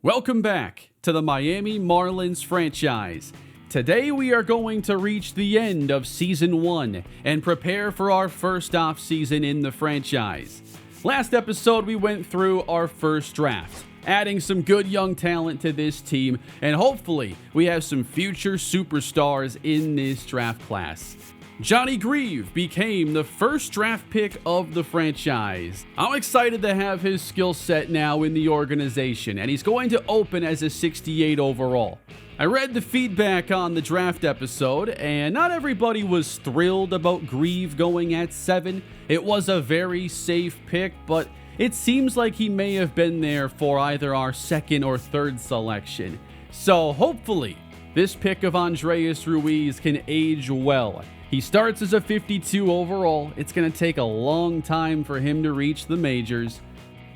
Welcome back to the Miami Marlins franchise. Today we are going to reach the end of Season 1 and prepare for our first offseason in the franchise. Last episode we went through our first draft, adding some good young talent to this team, and hopefully we have some future superstars in this draft class. Johnny Grieve became the first draft pick of the franchise. I'm excited to have his skill set now in the organization, and he's going to open as a 68 overall. I read the feedback on the draft episode, and not everybody was thrilled about Grieve going at 7. It was a very safe pick, but it seems like he may have been there for either our second or third selection. So hopefully, this pick of Andrés Ruiz can age well. He starts as a 52 overall. It's going to take a long time for him to reach the majors,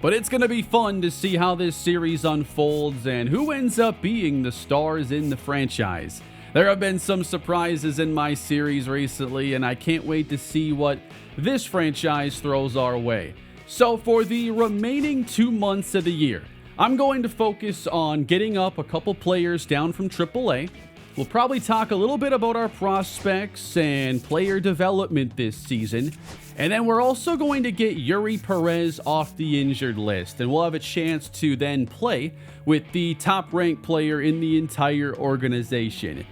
but it's going to be fun to see how this series unfolds and who ends up being the stars in the franchise. There have been some surprises in my series recently, and I can't wait to see what this franchise throws our way. So for the remaining 2 months of the year, I'm going to focus on getting up a couple players down from AAA. We'll probably talk a little bit about our prospects and player development this season. And then we're also going to get Yuri Perez off the injured list. And we'll have a chance to then play with the top-ranked player in the entire organization.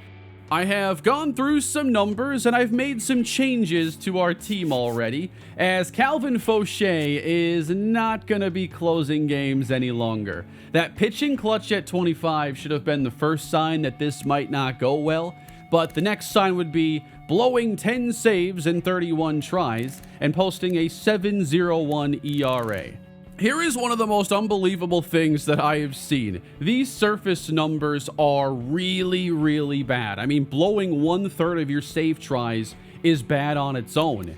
I have gone through some numbers and I've made some changes to our team already, as Calvin Fauché is not going to be closing games any longer. That pitching clutch at 25 should have been the first sign that this might not go well, but the next sign would be blowing 10 saves in 31 tries and posting a 7.01 ERA. Here is one of the most unbelievable things that I have seen. These surface numbers are really bad. I mean, blowing 1/3 of your save tries is bad on its own.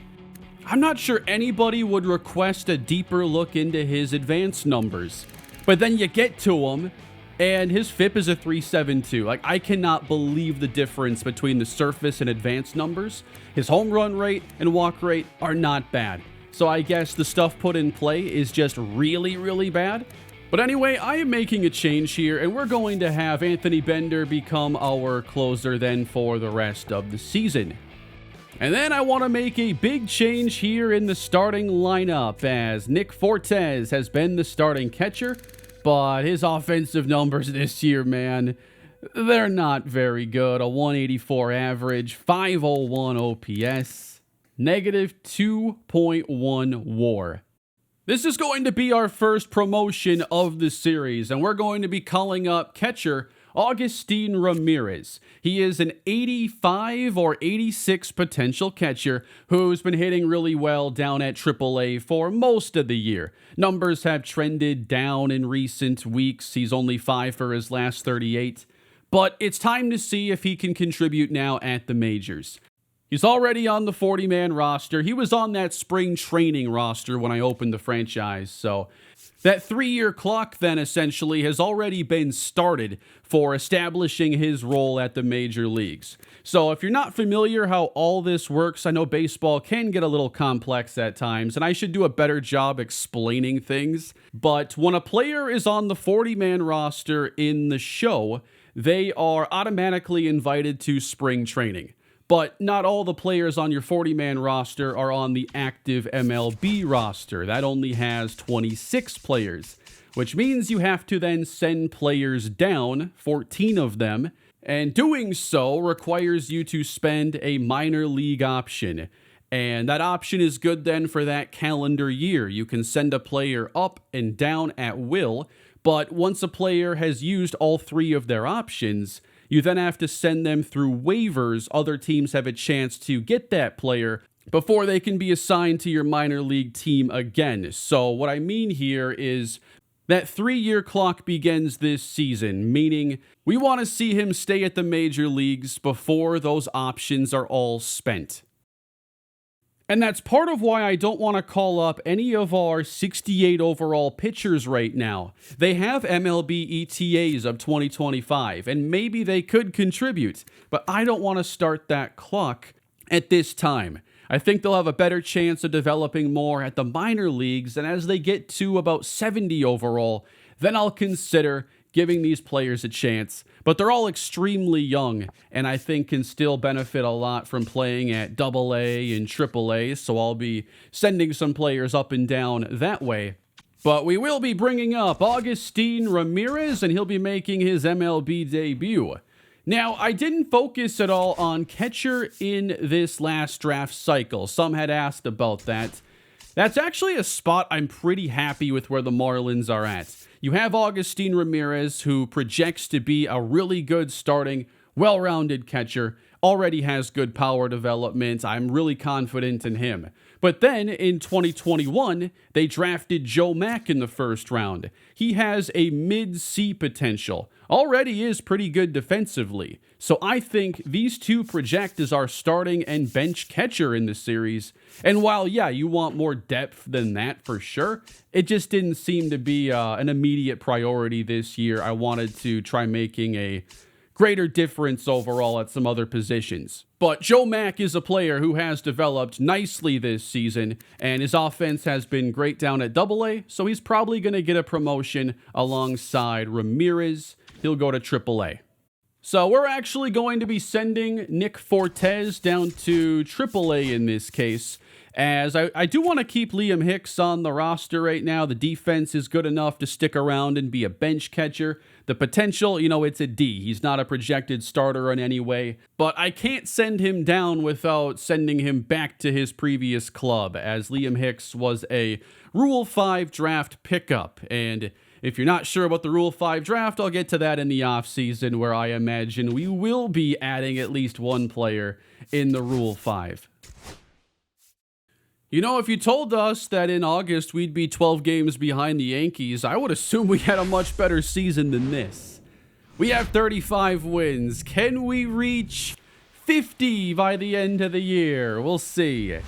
I'm not sure anybody would request a deeper look into his advanced numbers, but then you get to him and his FIP is a 3.72. Like, I cannot believe the difference between the surface and advanced numbers. His home run rate and walk rate are not bad. So I guess the stuff put in play is just really bad. But anyway, I am making a change here, and we're going to have Anthony Bender become our closer then for the rest of the season. And then I want to make a big change here in the starting lineup, as Nick Fortes has been the starting catcher, but his offensive numbers this year, man, they're not very good. A 184 average, 501 OPS. -2.1 WAR. This is going to be our first promotion of the series, and we're going to be calling up catcher Agustin Ramirez. He is an 85 or 86 potential catcher who's been hitting really well down at AAA for most of the year. Numbers have trended down in recent weeks. He's only 5 for his last 38, but it's time to see if he can contribute now at the majors. He's already on the 40-man roster. He was on that spring training roster when I opened the franchise. So that 3-year clock then essentially has already been started for establishing his role at the major leagues. So if you're not familiar how all this works, I know baseball can get a little complex at times, and I should do a better job explaining things. But when a player is on the 40-man roster in the show, they are automatically invited to spring training. But not all the players on your 40-man roster are on the active MLB roster. That only has 26 players, which means you have to then send players down, 14 of them, and doing so requires you to spend a minor league option. And that option is good then for that calendar year. You can send a player up and down at will, but once a player has used all 3 of their options, you then have to send them through waivers. Other teams have a chance to get that player before they can be assigned to your minor league team again. So what I mean here is that 3-year clock begins this season, meaning we want to see him stay at the major leagues before those options are all spent. And that's part of why I don't want to call up any of our 68 overall pitchers right now. They have MLB ETAs of 2025, and maybe they could contribute, but I don't want to start that clock at this time. I think they'll have a better chance of developing more at the minor leagues, and as they get to about 70 overall, then I'll consider giving these players a chance, but they're all extremely young and I think can still benefit a lot from playing at AA and AAA, so I'll be sending some players up and down that way. But we will be bringing up Agustin Ramirez, and he'll be making his MLB debut. Now, I didn't focus at all on catcher in this last draft cycle. Some had asked about that. That's actually a spot I'm pretty happy with where the Marlins are at. You have Agustin Ramirez, who projects to be a really good starting, well-rounded catcher, already has good power development. I'm really confident in him. But then in 2021, they drafted Joe Mack in the first round. He has a mid-C potential, already is pretty good defensively. So I think these two project as our starting and bench catcher in the series. And while, yeah, you want more depth than that for sure, it just didn't seem to be an immediate priority this year. I wanted to try making a greater difference overall at some other positions. But Joe Mack is a player who has developed nicely this season, and his offense has been great down at AA, so he's probably going to get a promotion alongside Ramirez. He'll go to AAA. So we're actually going to be sending Nick Fortes down to AAA in this case, as I do want to keep Liam Hicks on the roster right now. The defense is good enough to stick around and be a bench catcher. The potential, it's a D. He's not a projected starter in any way, but I can't send him down without sending him back to his previous club, as Liam Hicks was a Rule 5 draft pickup. And if you're not sure about the Rule 5 draft, I'll get to that in the offseason, where I imagine we will be adding at least one player in the Rule 5. If you told us that in August we'd be 12 games behind the Yankees, I would assume we had a much better season than this. We have 35 wins. Can we reach 50 by the end of the year? We'll see.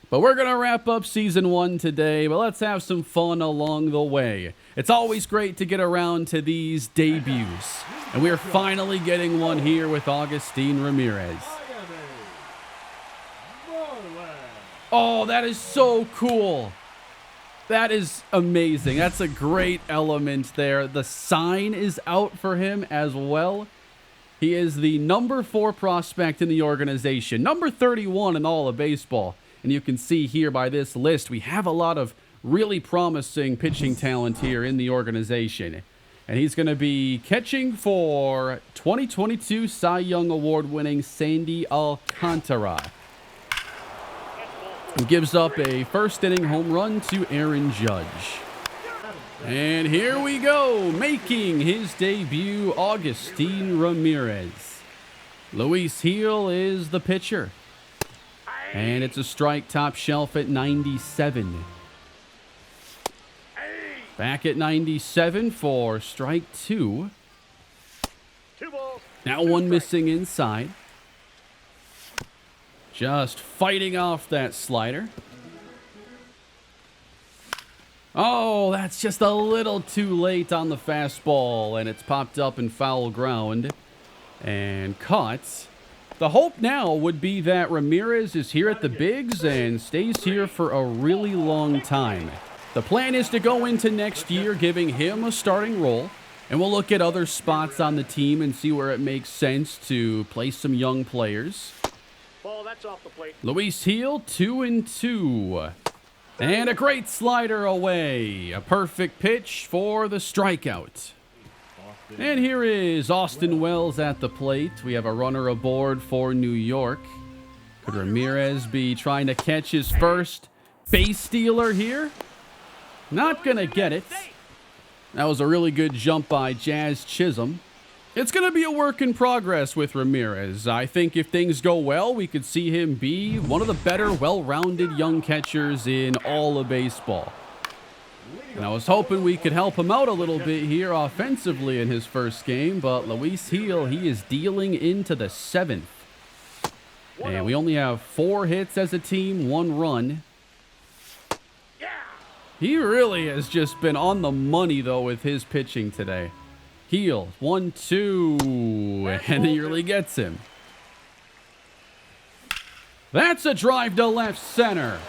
But we're going to wrap up Season 1 today, but let's have some fun along the way. It's always great to get around to these debuts, and we're finally getting one here with Agustin Ramirez. Oh, that is so cool. That is amazing. That's a great element there. The sign is out for him as well. He is the number 4 prospect in the organization, number 31 in all of baseball. And you can see here by this list, we have a lot of really promising pitching talent here in the organization. And he's going to be catching for 2022 Cy Young Award-winning Sandy Alcantara. He gives up a first-inning home run to Aaron Judge. And here we go, making his debut, Agustin Ramirez. Luis Gil is the pitcher. And it's a strike, top shelf at 97. Back at 97 for strike 2. Now one missing inside. Just fighting off that slider. Oh, that's just a little too late on the fastball, and it's popped up in foul ground and caught. The hope now would be that Ramirez is here at the bigs and stays here for a really long time. The plan is to go into next year giving him a starting role, and we'll look at other spots on the team and see where it makes sense to play some young players. Ball, that's off the plate. Luis Gil, 2-2. And a great slider away. A perfect pitch for the strikeout. And here is Austin Wells at the plate. We have a runner aboard for New York. Could Ramirez be trying to catch his first base stealer here? Not going to get it. That was a really good jump by Jazz Chisholm. It's going to be a work in progress with Ramirez. I think if things go well, we could see him be one of the better, well-rounded young catchers in all of baseball. And I was hoping we could help him out a little bit here offensively in his first game, but Luis Gil, he is dealing into the 7th. And we only have 4 hits as a team, 1 run. He really has just been on the money, though, with his pitching today. Gil, 1-2, and he really gets him. That's a drive to left center.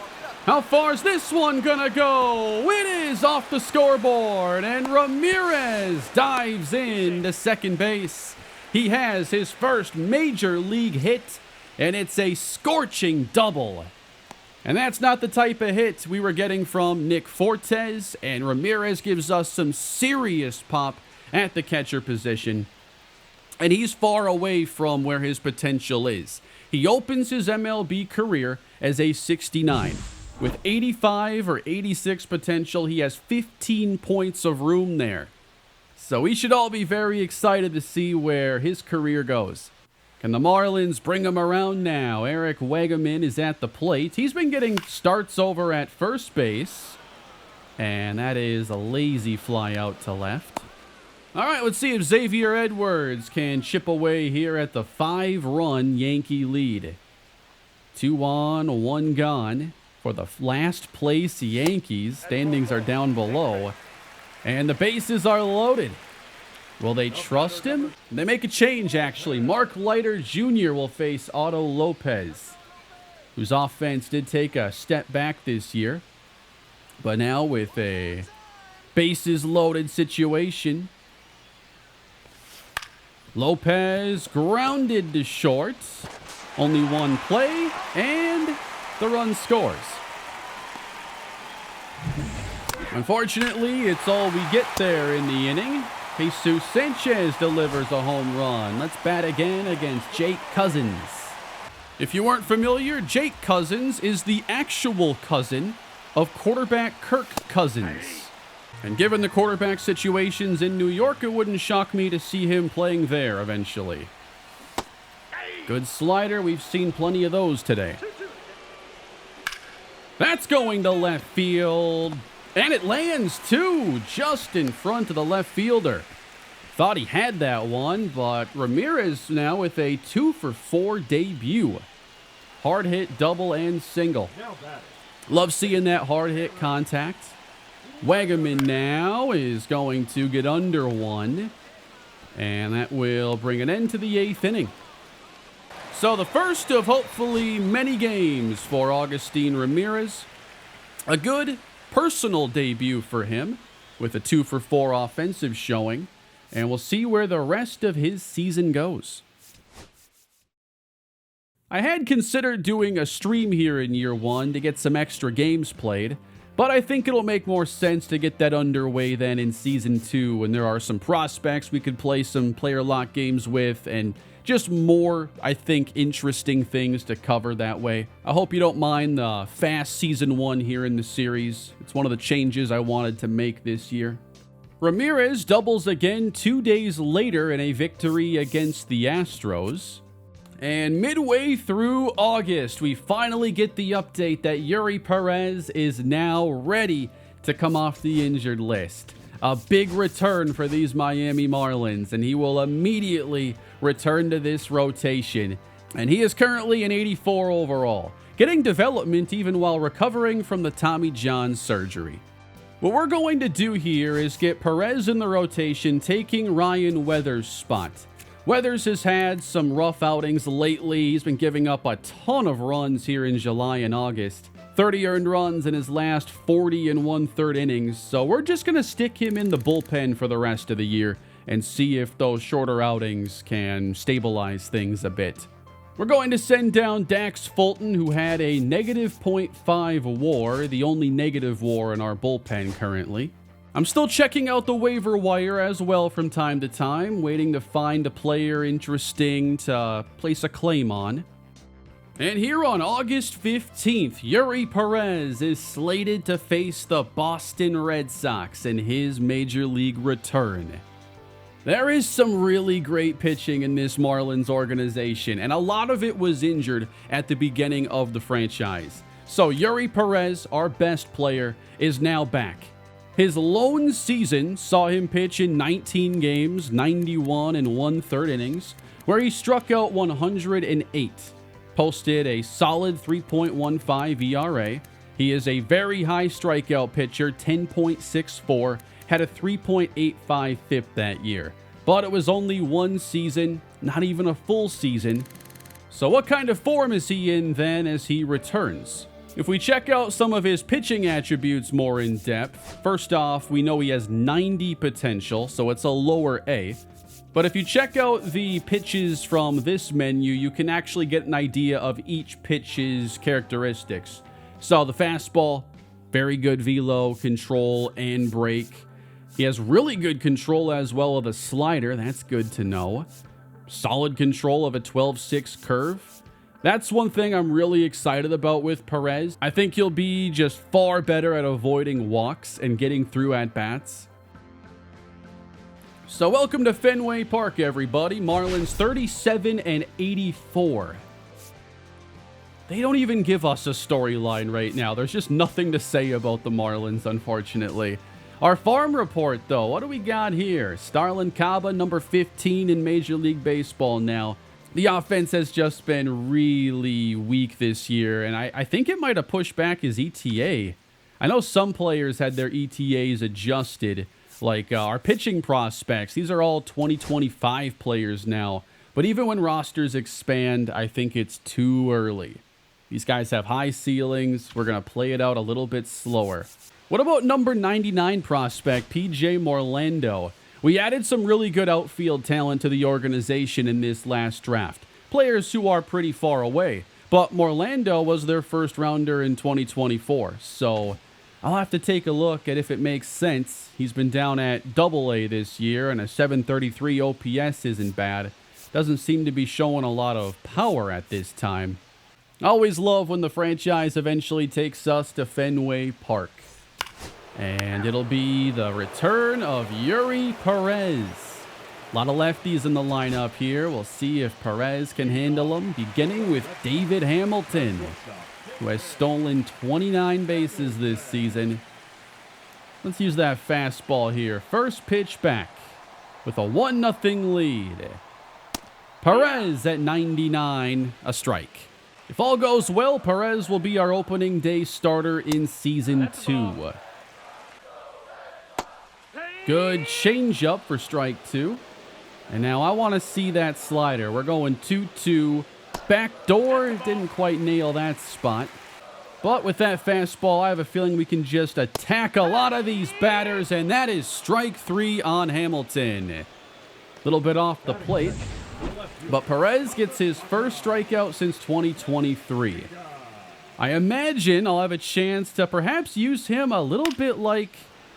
How far is this one gonna go? It is off the scoreboard, and Ramirez dives in to second base. He has his first major league hit, and it's a scorching double. And that's not the type of hit we were getting from Nick Fortes, and Ramirez gives us some serious pop at the catcher position. And he's far away from where his potential is. He opens his MLB career as a 69. With 85 or 86 potential, he has 15 points of room there. So we should all be very excited to see where his career goes. Can the Marlins bring him around now? Eric Wegman is at the plate. He's been getting starts over at first base. And that is a lazy fly out to left. All right, let's see if Xavier Edwards can chip away here at the 5-run Yankee lead. 2 on, 1 gone. For the last place Yankees. Standings are down below. And the bases are loaded. Will they trust him? They make a change, actually. Mark Leiter Jr. will face Otto Lopez, whose offense did take a step back this year. But now with a bases loaded situation, Lopez grounded to short. Only one play, and the run scores. Unfortunately, it's all we get there in the inning. Jesus Sanchez delivers a home run. Let's bat again against Jake Cousins. If you weren't familiar, Jake Cousins is the actual cousin of quarterback Kirk Cousins. And given the quarterback situations in New York, it wouldn't shock me to see him playing there eventually. Good slider. We've seen plenty of those today. That's going to left field. And it lands, too, just in front of the left fielder. Thought he had that one, but Ramirez now with a 2-for-4 debut. Hard hit, double, and single. Love seeing that hard hit contact. Wegman now is going to get under one. And that will bring an end to the 8th inning. So the first of hopefully many games for Agustin Ramirez. A good personal debut for him with a 2-for-4 offensive showing. And we'll see where the rest of his season goes. I had considered doing a stream here in year 1 to get some extra games played. But I think it'll make more sense to get that underway than in Season 2 when there are some prospects we could play some player lock games with and just more, I think, interesting things to cover that way. I hope you don't mind the fast Season 1 here in the series. It's one of the changes I wanted to make this year. Ramirez doubles again 2 days later in a victory against the Astros. And midway through August, we finally get the update that Yuri Perez is now ready to come off the injured list. A big return for these Miami Marlins, and he will immediately return to this rotation. And he is currently an 84 overall, getting development even while recovering from the Tommy John surgery. What we're going to do here is get Perez in the rotation, taking Ryan Weathers' spot. Weathers has had some rough outings lately. He's been giving up a ton of runs here in July and August. 30 earned runs in his last 40 1/3 innings. So we're just going to stick him in the bullpen for the rest of the year and see if those shorter outings can stabilize things a bit. We're going to send down Dax Fulton, who had a negative .5 WAR, the only negative WAR in our bullpen currently. I'm still checking out the waiver wire as well from time to time, waiting to find a player interesting to place a claim on. And here on August 15th, Yuri Perez is slated to face the Boston Red Sox in his major league return. There is some really great pitching in this Marlins organization, and a lot of it was injured at the beginning of the franchise. So Yuri Perez, our best player, is now back. His lone season saw him pitch in 19 games, 91 1/3 innings, where he struck out 108, posted a solid 3.15 ERA. He is a very high strikeout pitcher, 10.64, had a 3.85 FIP that year. But it was only one season, not even a full season. So what kind of form is he in then as he returns? If we check out some of his pitching attributes more in depth, first off, we know he has 90 potential, so it's a lower A. But if you check out the pitches from this menu, you can actually get an idea of each pitch's characteristics. So the fastball, very good velo, control, and break. He has really good control as well of a slider. That's good to know. Solid control of a 12-6 curve. That's one thing I'm really excited about with Perez. I think he'll be just far better at avoiding walks and getting through at-bats. So welcome to Fenway Park, everybody. Marlins 37-84. They don't even give us a storyline right now. There's just nothing to say about the Marlins, unfortunately. Our farm report, though, what do we got here? Starlin Caba, number 15 in Major League Baseball now. The offense has just been really weak this year, and I think it might have pushed back his ETA. I know some players had their ETAs adjusted, like our pitching prospects. These are all 2025 players now. But even when rosters expand, I think it's too early. These guys have high ceilings. We're going to play it out a little bit slower. What about number 99 prospect, PJ Morlando? We added some really good outfield talent to the organization in this last draft. Players who are pretty far away. But Morlando was their first rounder in 2024. So I'll have to take a look at if it makes sense. He's been down at AA this year, and a 733 OPS isn't bad. Doesn't seem to be showing a lot of power at this time. Always love when the franchise eventually takes us to Fenway Park. And it'll be the return of Yuri Perez. A lot of lefties in the lineup here. We'll see if Perez can handle them, beginning with David Hamilton, who has stolen 29 bases this season. Let's use that fastball here. First pitch back with a 1-0 lead. Perez at 99, a strike. If all goes well, Perez will be our opening day starter in Season 2. Good changeup for strike 2. And now I want to see that slider. We're going 2-2. Back door, didn't quite nail that spot. But with that fastball, I have a feeling we can just attack a lot of these batters, and that is strike 3 on Hamilton. A little bit off the plate, but Perez gets his first strikeout since 2023. I imagine I'll have a chance to perhaps use him a little bit like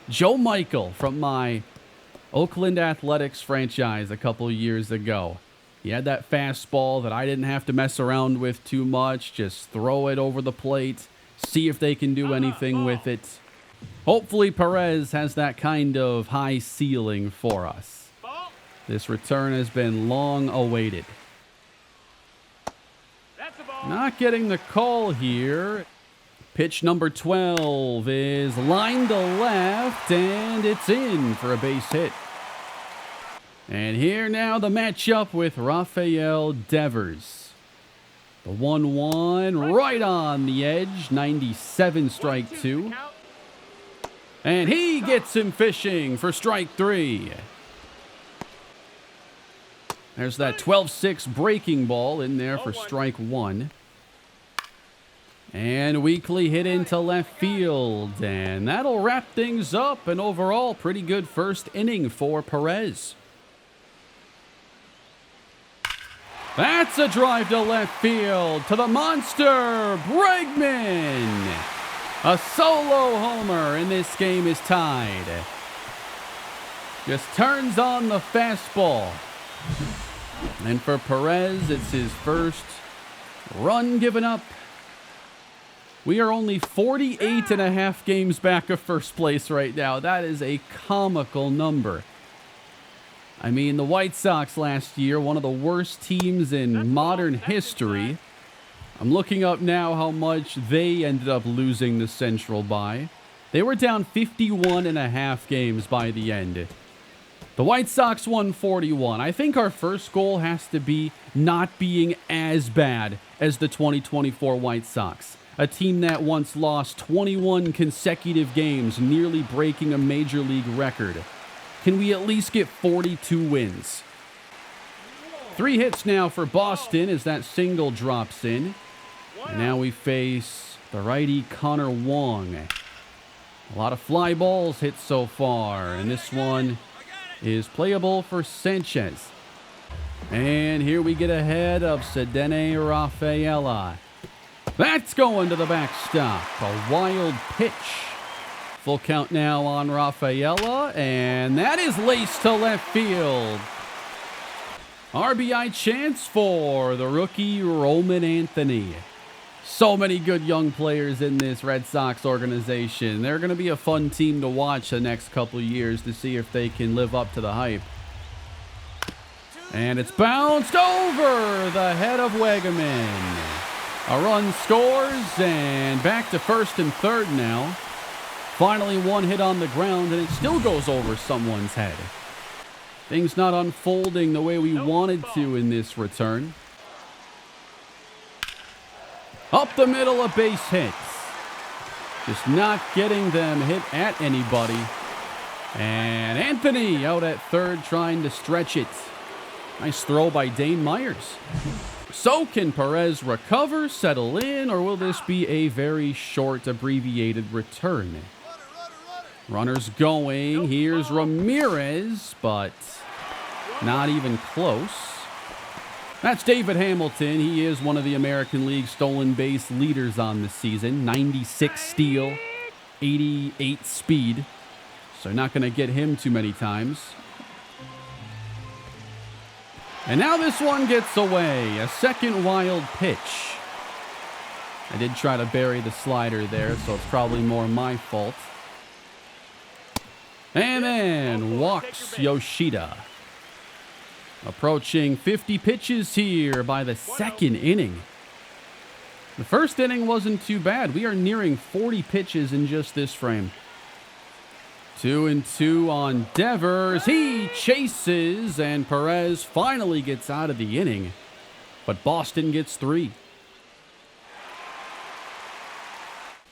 Joe Michael from my Oakland Athletics franchise a couple years ago. He had that fastball that I didn't have to mess around with too much. Just throw it over the plate, see if they can do anything with it. Hopefully Perez has that kind of high ceiling for us. This return has been long awaited. Not getting the call here. Pitch number 12 is lined to left, and it's in for a base hit. And here now the matchup with Rafael Devers. The 1-1 right on the edge, 97 strike 2. And he gets him fishing for strike 3. There's that 12-6 breaking ball in there for strike 1. And weakly hit into left field. And that'll wrap things up. An overall pretty good first inning for Perez. That's a drive to left field to the monster, Bregman. A solo homer, and this game is tied. Just turns on the fastball. And for Perez, it's his first run given up. We are only 48.5 games back of first place right now. That is a comical number. I mean, the White Sox last year, one of the worst teams in modern history. I'm looking up now how much they ended up losing the Central by. They were down 51.5 games by the end. The White Sox won 41. I think our first goal has to be not being as bad as the 2024 White Sox. A team that once lost 21 consecutive games, nearly breaking a major league record. Can we at least get 42 wins? 3 hits now for Boston as that single drops in. And now we face the righty Connor Wong. A lot of fly balls hit so far, and this one is playable for Sanchez. And here we get ahead of Cedene Rafaela. That's going to the backstop. A wild pitch. Full count now on Rafaela, and that is laced to left field. RBI chance for the rookie Roman Anthony. So many good young players in this Red Sox organization. They're going to be a fun team to watch the next couple years to see if they can live up to the hype. And it's bounced over the head of Wegeman. A run scores, and back to first and third now. Finally one hit on the ground, and it still goes over someone's head. Things not unfolding the way we wanted to in this return. Up the middle, a base hit. Just not getting them hit at anybody. And Anthony out at third trying to stretch it. Nice throw by Dane Myers. So can Perez recover, settle in, or will this be a very short, abbreviated return? Runners going. Here's Ramirez, but not even close. That's David Hamilton. He is one of the American League stolen base leaders on the season. 96 steal, 88 speed. So not going to get him too many times. And now this one gets away. A second wild pitch. I did try to bury the slider there, so it's probably more my fault. And then walks Yoshida. Approaching 50 pitches here by the second inning. The first inning wasn't too bad. We are nearing 40 pitches in just this frame. 2-2 on Devers. He chases, and Perez finally gets out of the inning. But Boston gets 3.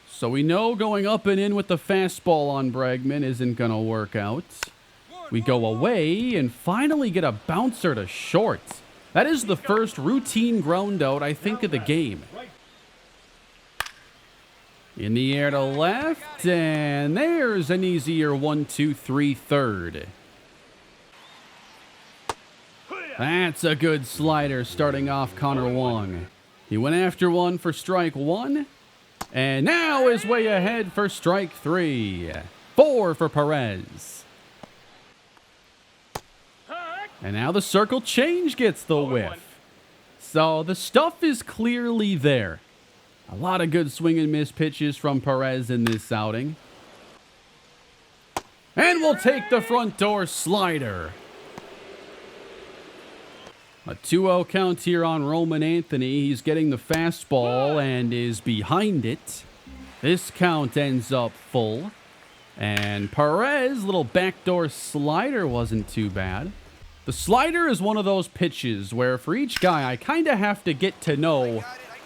So we know going up and in with the fastball on Bregman isn't going to work out. We go away and finally get a bouncer to short. That is the first routine ground out, I think, of the game. In the air to left, and there's an easier 1-2-3 third. That's a good slider starting off Connor Wong. He went after one for strike 1, and now is way ahead for strike 3. 4 for Perez. And now the circle change gets the whiff. So the stuff is clearly there. A lot of good swing and miss pitches from Perez in this outing. And we'll take the front door slider. A 2-0 count here on Roman Anthony. He's getting the fastball and is behind it. This count ends up full. And Perez, little backdoor slider wasn't too bad. The slider is one of those pitches where for each guy I kind of have to get to know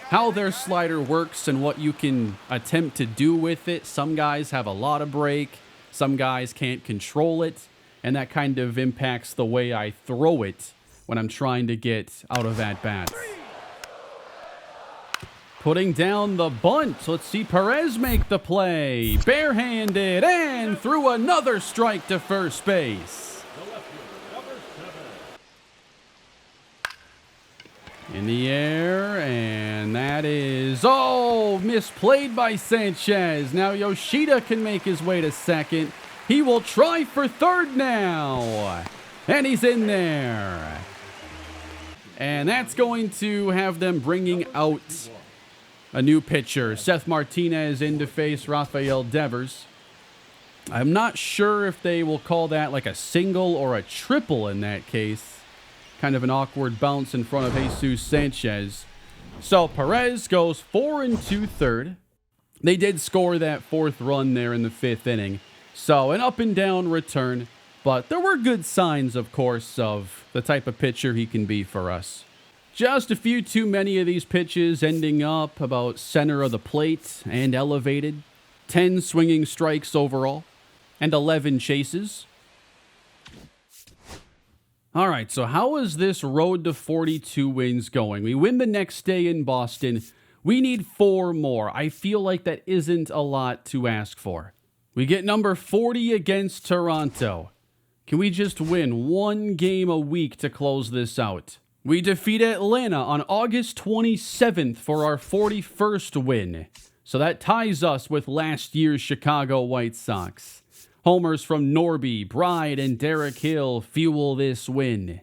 how their slider works and what you can attempt to do with it. Some guys have a lot of break. Some guys can't control it. And that kind of impacts the way I throw it when I'm trying to get out of at-bats. Putting down the bunt. Let's see Perez make the play. Barehanded and threw another strike to first base. In the air, and that is, misplayed by Sanchez. Now Yoshida can make his way to second. He will try for third now. And he's in there. And that's going to have them bringing out a new pitcher. Seth Martinez in to face Rafael Devers. I'm not sure if they will call that like a single or a triple in that case. Kind of an awkward bounce in front of Jesus Sanchez. So Perez goes 4 2/3. They did score that 4th run there in the 5th inning. So an up and down return. But there were good signs, of course, of the type of pitcher he can be for us. Just a few too many of these pitches ending up about center of the plate and elevated. 10 swinging strikes overall and 11 chases. All right, so how is this road to 42 wins going? We win the next day in Boston. We need 4 more. I feel like that isn't a lot to ask for. We get number 40 against Toronto. Can we just win 1 game a week to close this out? We defeat Atlanta on August 27th for our 41st win. So that ties us with last year's Chicago White Sox. Homers from Norby, Bride, and Derek Hill fuel this win.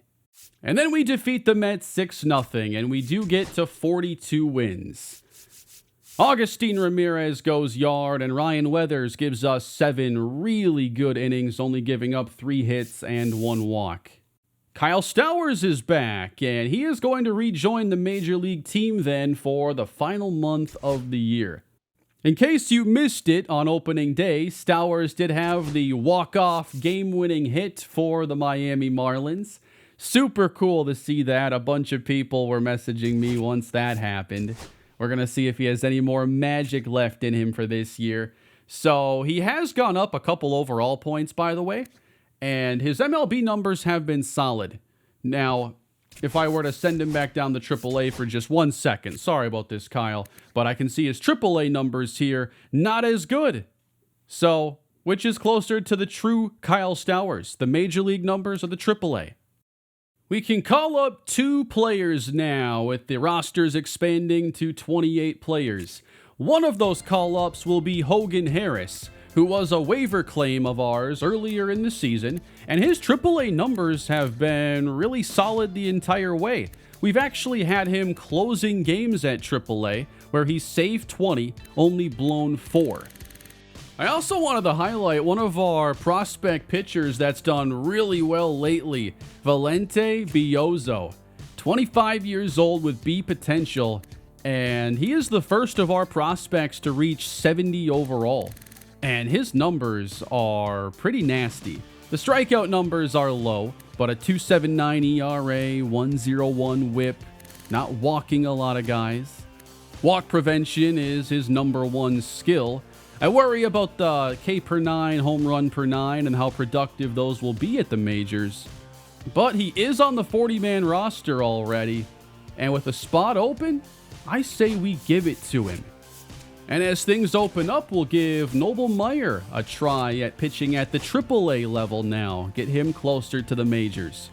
And then we defeat the Mets 6-0, and we do get to 42 wins. Augustine Ramirez goes yard, and Ryan Weathers gives us 7 really good innings, only giving up 3 hits and 1 walk. Kyle Stowers is back, and he is going to rejoin the Major League team then for the final month of the year. In case you missed it on opening day, Stowers did have the walk-off game-winning hit for the Miami Marlins. Super cool to see that. A bunch of people were messaging me once that happened. We're going to see if he has any more magic left in him for this year. So he has gone up a couple overall points, by the way, and his MLB numbers have been solid. Now, if I were to send him back down to AAA for just 1 second, sorry about this, Kyle, but I can see his AAA numbers here, not as good. So, which is closer to the true Kyle Stowers, the Major League numbers or the AAA? We can call up 2 players now, with the rosters expanding to 28 players. One of those call-ups will be Hogan Harris, who was a waiver claim of ours earlier in the season, and his AAA numbers have been really solid the entire way. We've actually had him closing games at AAA, where he's saved 20, only blown 4. I also wanted to highlight one of our prospect pitchers that's done really well lately, Valente Biozzo. 25 years old with B potential, and he is the first of our prospects to reach 70 overall. And his numbers are pretty nasty. The strikeout numbers are low, but a 2.79 ERA, 1.01 whip, not walking a lot of guys. Walk prevention is his number 1 skill. I worry about the K per 9, home run per 9, and how productive those will be at the majors. But he is on the 40-man roster already, and with a spot open, I say we give it to him. And as things open up, we'll give Noble Meyer a try at pitching at the AAA level now, get him closer to the majors.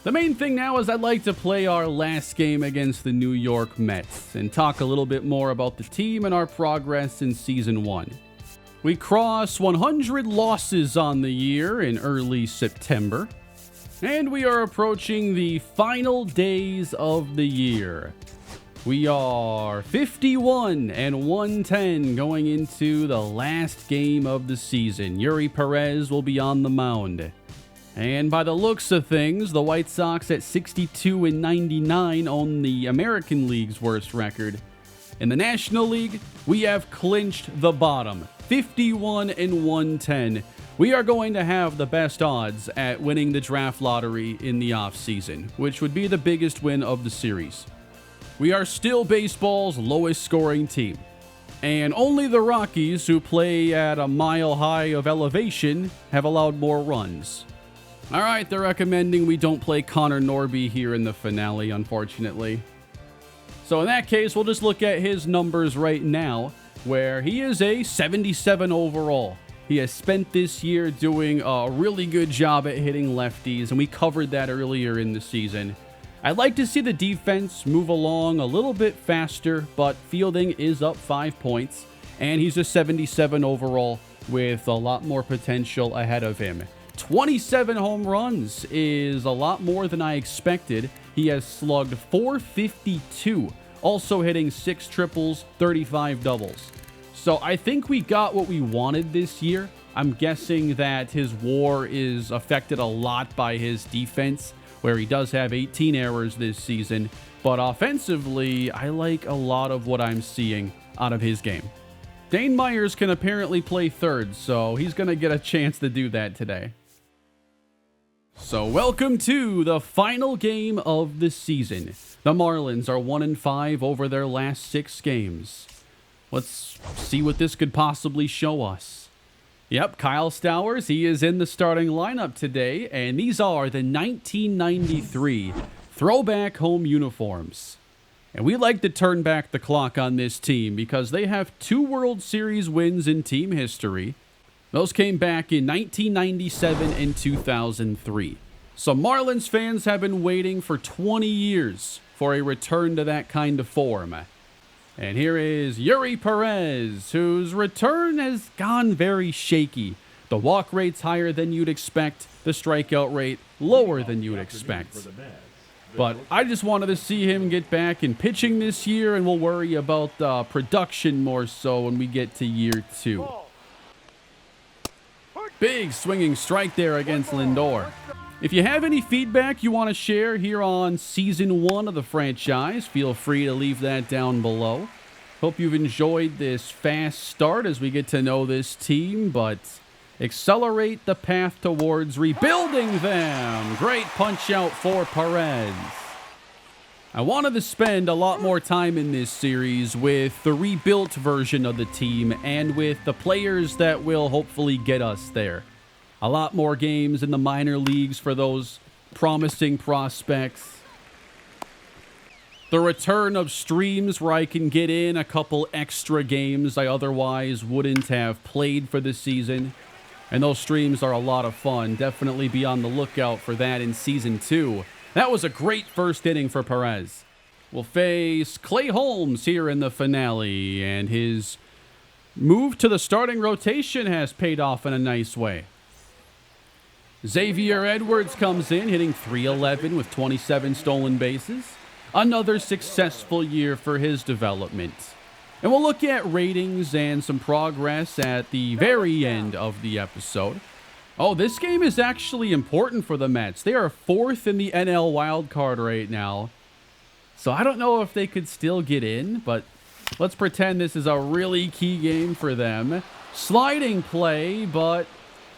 The main thing now is I'd like to play our last game against the New York Mets and talk a little bit more about the team and our progress in Season 1. We cross 100 losses on the year in early September, and we are approaching the final days of the year. We are 51 and 110 going into the last game of the season. Yuri Perez will be on the mound. And by the looks of things, the White Sox at 62 and 99 own the American League's worst record. In the National League, we have clinched the bottom, 51 and 110. We are going to have the best odds at winning the draft lottery in the offseason, which would be the biggest win of the series. We are still baseball's lowest scoring team, and only the Rockies, who play at a mile high of elevation, have allowed more runs. Alright, they're recommending we don't play Connor Norby here in the finale, unfortunately. So in that case, we'll just look at his numbers right now, where he is a 77 overall. He has spent this year doing a really good job at hitting lefties, and we covered that earlier in the season. I'd like to see the defense move along a little bit faster, but fielding is up 5 points, and he's a 77 overall with a lot more potential ahead of him. 27 home runs is a lot more than I expected. He has slugged .452, also hitting 6 triples, 35 doubles. So I think we got what we wanted this year. I'm guessing that his WAR is affected a lot by his defense, where he does have 18 errors this season, but offensively, I like a lot of what I'm seeing out of his game. Dane Myers can apparently play third, so he's going to get a chance to do that today. So welcome to the final game of the season. The Marlins are 1-5 over their last 6 games. Let's see what this could possibly show us. Yep, Kyle Stowers, he is in the starting lineup today, and these are the 1993 throwback home uniforms. And we like to turn back the clock on this team because they have 2 World Series wins in team history. Those came back in 1997 and 2003. So Marlins fans have been waiting for 20 years for a return to that kind of form. And here is Yuri Perez, whose return has gone very shaky. The walk rate's higher than you'd expect, the strikeout rate lower than you'd expect. But I just wanted to see him get back in pitching this year, and we'll worry about production more so when we get to year 2. Big swinging strike there against Lindor. If you have any feedback you want to share here on Season 1 of the franchise, feel free to leave that down below. Hope you've enjoyed this fast start as we get to know this team, but accelerate the path towards rebuilding them. Great punch out for Perez. I wanted to spend a lot more time in this series with the rebuilt version of the team and with the players that will hopefully get us there. A lot more games in the minor leagues for those promising prospects. The return of streams where I can get in a couple extra games I otherwise wouldn't have played for the season. And those streams are a lot of fun. Definitely be on the lookout for that in Season 2. That was a great first inning for Perez. We'll face Clay Holmes here in the finale, and his move to the starting rotation has paid off in a nice way. Xavier Edwards comes in, hitting .311 with 27 stolen bases. Another successful year for his development. And we'll look at ratings and some progress at the very end of the episode. Oh, this game is actually important for the Mets. They are 4th in the NL wildcard right now. So I don't know if they could still get in, but let's pretend this is a really key game for them. Sliding play, but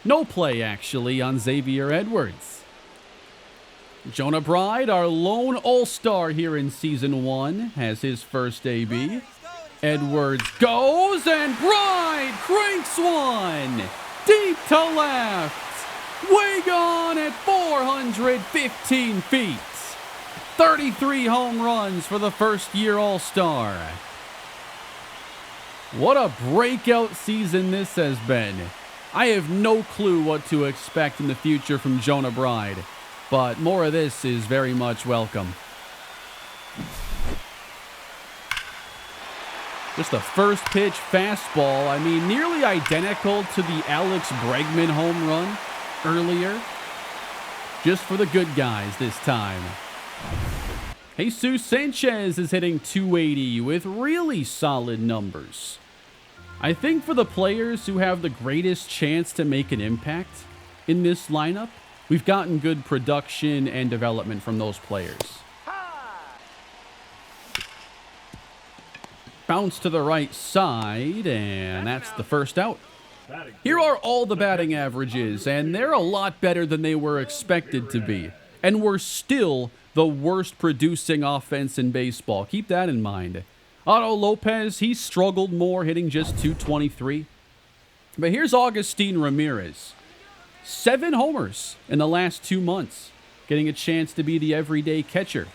no play actually on Xavier Edwards. Jonah Bride, our lone all-star here in Season 1, has his first AB. Edwards goes, and Bride cranks one deep to left, way gone at 415 feet. 33 home runs for the first-year All-Star. What a breakout season this has been. I have no clue what to expect in the future from Jonah Bride, but more of this is very much welcome. Just the first pitch fastball, I mean, nearly identical to the Alex Bregman home run earlier. Just for the good guys this time. Jesus Sanchez is hitting .280 with really solid numbers. I think for the players who have the greatest chance to make an impact in this lineup, we've gotten good production and development from those players. Bounce to the right side, and that's the first out. Here are all the batting averages, and they're a lot better than they were expected to be. And we're still the worst producing offense in baseball. Keep that in mind. Otto Lopez, he struggled more, hitting just .223. But here's Agustin Ramirez. 7 homers in the last 2 months, getting a chance to be the everyday catcher.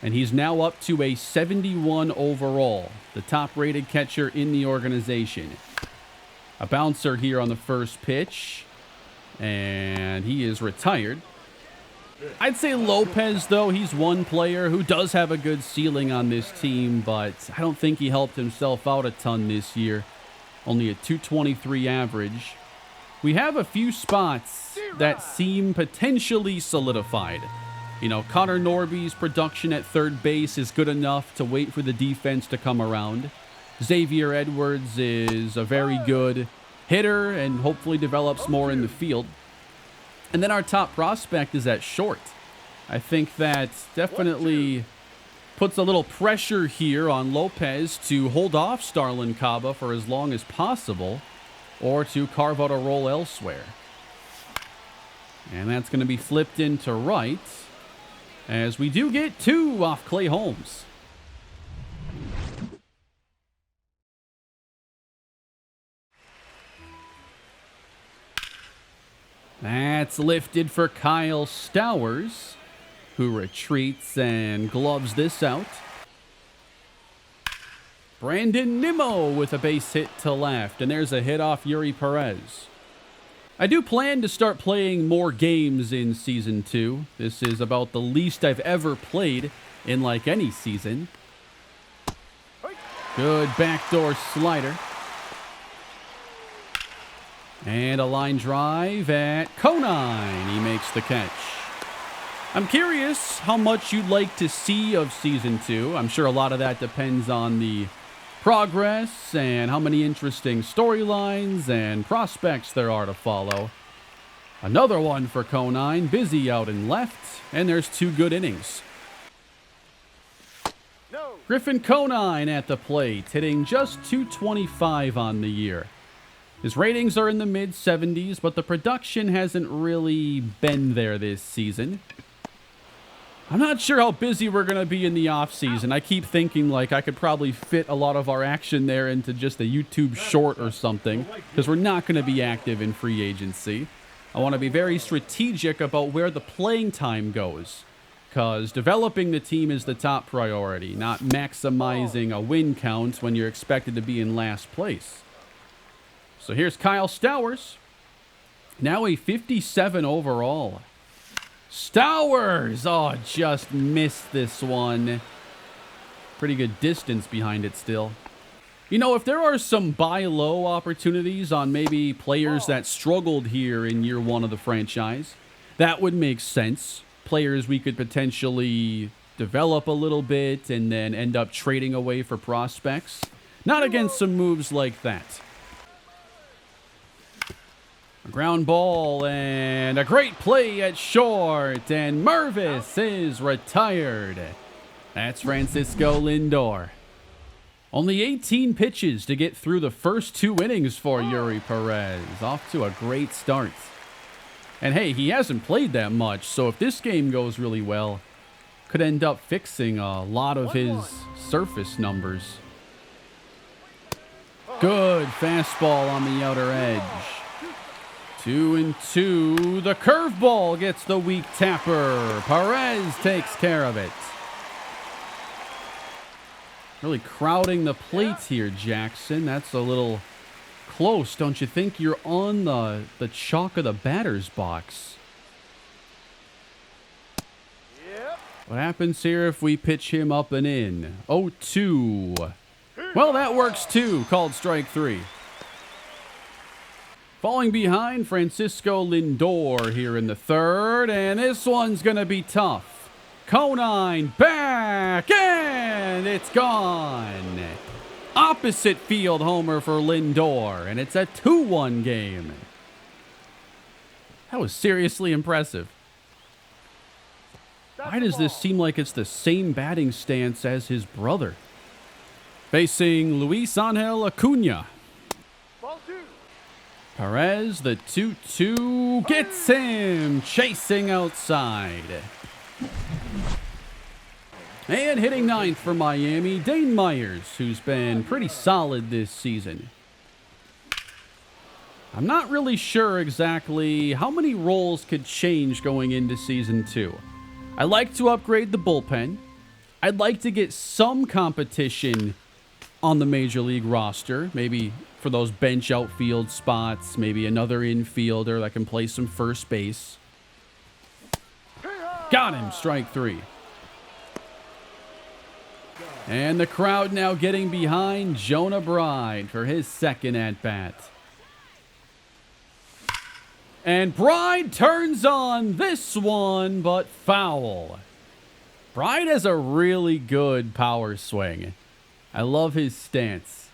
And he's now up to a 71 overall, the top-rated catcher in the organization. A bouncer here on the first pitch, and he is retired. I'd say Lopez, though, he's one player who does have a good ceiling on this team, but I don't think he helped himself out a ton this year. Only a .223 average. We have a few spots that seem potentially solidified. You know, Connor Norby's production at third base is good enough to wait for the defense to come around. Xavier Edwards is a very good hitter and hopefully develops more in the field. And then our top prospect is at short. I think that definitely puts a little pressure here on Lopez to hold off Starlin Caba for as long as possible or to carve out a role elsewhere. And that's going to be flipped into right, as we do get 2 off Clay Holmes. That's lifted for Kyle Stowers, who retreats and gloves this out. Brandon Nimmo with a base hit to left, and there's a hit off Yuri Perez. I do plan to start playing more games in Season 2. This is about the least I've ever played in like any season. Good backdoor slider. And a line drive at Conine. He makes the catch. I'm curious how much you'd like to see of Season 2. I'm sure a lot of that depends on the progress and how many interesting storylines and prospects there are to follow. Another one for Conine, busy out in left, and there's 2 good innings. Griffin Conine at the plate, hitting just .225 on the year. His ratings are in the mid-70s, but the production hasn't really been there this season. I'm not sure how busy we're going to be in the offseason. I keep thinking like I could probably fit a lot of our action there into just a YouTube short or something, because we're not going to be active in free agency. I want to be very strategic about where the playing time goes, because developing the team is the top priority, not maximizing a win count when you're expected to be in last place. So here's Kyle Stowers, now a 57 overall. Stowers! Oh, just missed this one. Pretty good distance behind it still. You know, if there are some buy low opportunities on maybe players that struggled here in year 1 of the franchise, that would make sense. Players we could potentially develop a little bit and then end up trading away for prospects. Not against some moves like that. A ground ball and a great play at short, and Mervis is retired. That's Francisco Lindor. Only 18 pitches to get through the first 2 innings for Yuri Perez. Off to a great start. And hey, he hasn't played that much, so if this game goes really well, could end up fixing a lot of his surface numbers. Good fastball on the outer edge. 2-2. The curveball gets the weak tapper. Perez takes care of it. Really crowding the plate here, Jackson. That's a little close, don't you think? You're on the chalk of the batter's box. Yep. What happens here if we pitch him up and in? 0-2. Well, that works too. Called strike 3. Falling behind, Francisco Lindor here in the 3rd, and this one's going to be tough. Conine back, and it's gone. Opposite field homer for Lindor, and it's a 2-1 game. That was seriously impressive. Why does this seem like it's the same batting stance as his brother? Facing Luis Angel Acuna. Perez, the 2-2, gets him, chasing outside. And hitting 9th for Miami, Dane Myers, who's been pretty solid this season. I'm not really sure exactly how many roles could change going into Season 2. I like to upgrade the bullpen. I'd like to get some competition on the Major League roster, maybe for those bench outfield spots, maybe another infielder that can play some first base. Got him, strike 3. And the crowd now getting behind Jonah Bride for his 2nd at-bat. And Bride turns on this one, but foul. Bride has a really good power swing. I love his stance.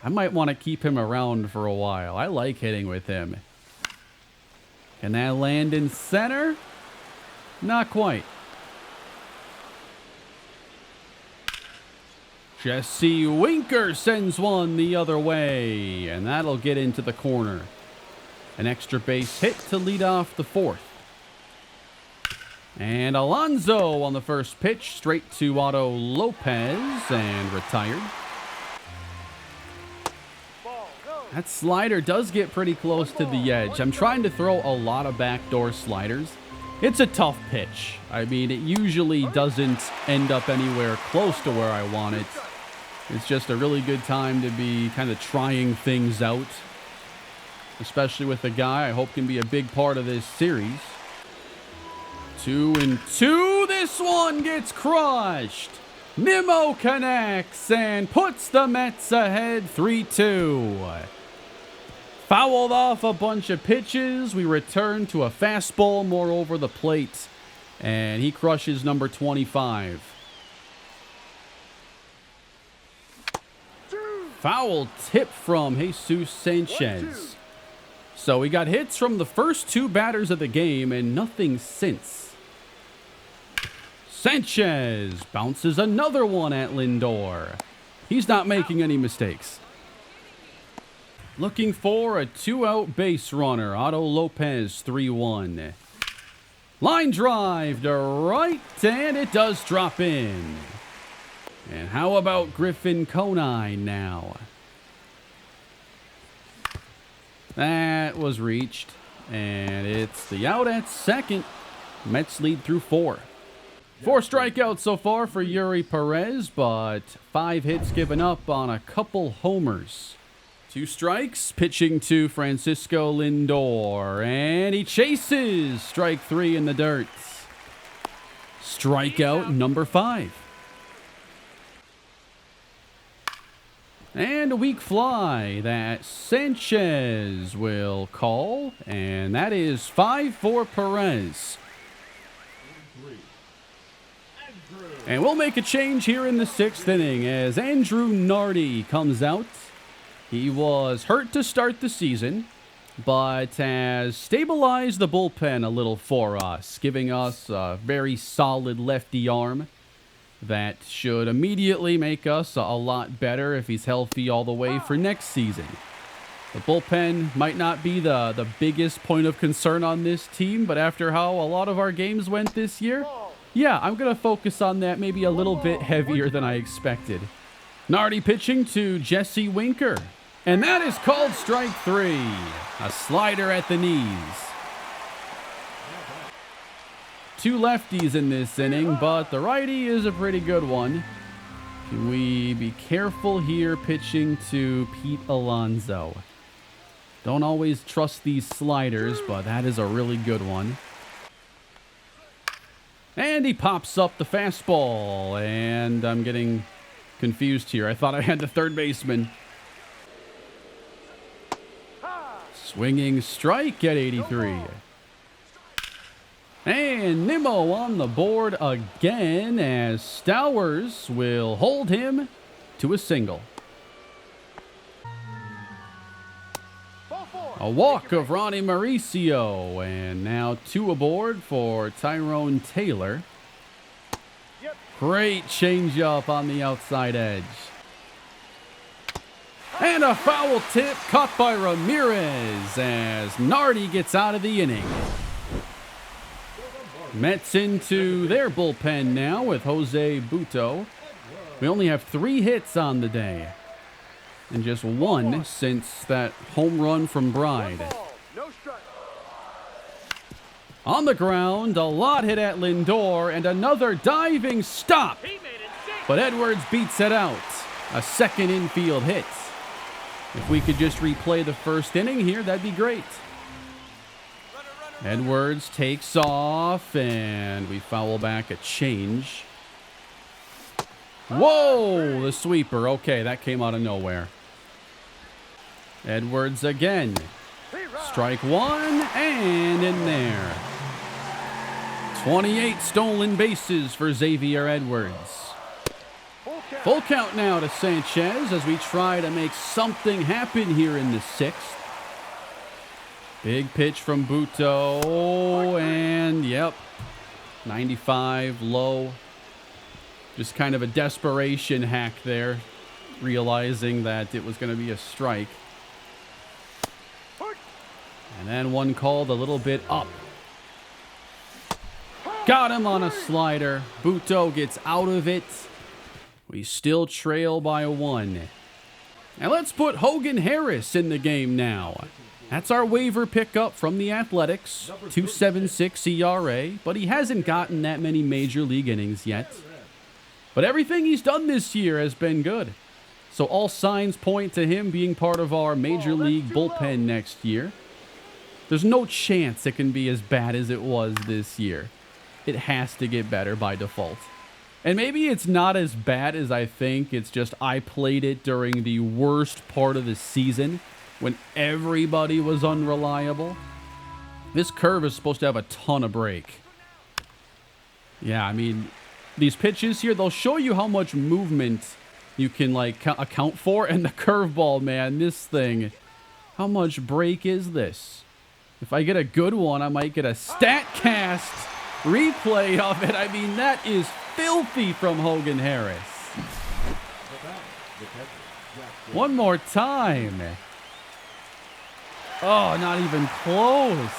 I might want to keep him around for a while. I like hitting with him. Can that land in center? Not quite. Jesse Winker sends one the other way, and that'll get into the corner. An extra base hit to lead off the 4th. And Alonso on the first pitch, straight to Otto Lopez, and retired. That slider does get pretty close to the edge. I'm trying to throw a lot of backdoor sliders. It's a tough pitch. I mean, it usually doesn't end up anywhere close to where I want it. It's just a really good time to be kind of trying things out, especially with a guy I hope can be a big part of this series. 2-2. This one gets crushed. Nimmo connects and puts the Mets ahead 3-2. Fouled off a bunch of pitches. We return to a fastball more over the plate, and he crushes number 25. Foul tip from Jesus Sanchez. So we got hits from the first two batters of the game and nothing since. Sanchez bounces another one at Lindor. He's not making any mistakes. Looking for a two-out base runner. Otto Lopez, 3-1. Line drive to right, and it does drop in. And how about Griffin Conine now? That was reached, and it's the out at second. Mets lead through 4. 4 strikeouts so far for Yuri Perez, but 5 hits given up on a couple homers. 2 strikes, pitching to Francisco Lindor, and he chases. Strike 3 in the dirt. Strikeout number 5. And a weak fly that Sanchez will call, and that is 5 for Perez. And we'll make a change here in the 6th inning as Andrew Nardi comes out. He was hurt to start the season, but has stabilized the bullpen a little for us, giving us a very solid lefty arm that should immediately make us a lot better if he's healthy all the way for next season. The bullpen might not be the biggest point of concern on this team, but after how a lot of our games went this year, yeah, I'm going to focus on that maybe a little bit heavier than I expected. Nardi pitching to Jesse Winker. And that is called strike 3. A slider at the knees. 2 lefties in this inning, but the righty is a pretty good one. Can we be careful here pitching to Pete Alonso? Don't always trust these sliders, but that is a really good one. And he pops up the fastball, and I'm getting confused here. I thought I had the third baseman. Swinging strike at 83. And Nimmo on the board again as Stowers will hold him to a single. A walk of Ronnie Mauricio, and now 2 aboard for Tyrone Taylor. Great changeup on the outside edge. And a foul tip caught by Ramirez as Nardi gets out of the inning. Mets into their bullpen now with Jose Butto. We only have 3 hits on the day, and just 1 since that home run from Bride. On the ground, a lot hit at Lindor, and another diving stop. But Edwards beats it out. A second infield hit. If we could just replay the first inning here, that'd be great. Edwards takes off, and we foul back a change. Whoa, the sweeper. Okay, that came out of nowhere. Edwards again. Strike 1, and in there. 28 stolen bases for Xavier Edwards. Full count now to Sanchez as we try to make something happen here in the 6th. Big pitch from Butto, and yep, 95 low. Just kind of a desperation hack there, realizing that it was going to be a strike. And then one called a little bit up. Got him on a slider. Butto gets out of it. We still trail by 1. Now let's put Hogan Harris in the game now. That's our waiver pickup from the Athletics. 2.76 ERA, but he hasn't gotten that many major league innings yet. But everything he's done this year has been good. So all signs point to him being part of our Major League bullpen next year. There's no chance it can be as bad as it was this year. It has to get better by default. And maybe it's not as bad as I think. It's just I played it during the worst part of the season when everybody was unreliable. This curve is supposed to have a ton of break. Yeah, I mean, these pitches here, they'll show you how much movement you can, like, account for. And the curveball, man, this thing, how much break is this? If I get a good one, I might get a StatCast replay of it. I mean, that is filthy from Hogan Harris. One more time. Oh, not even close.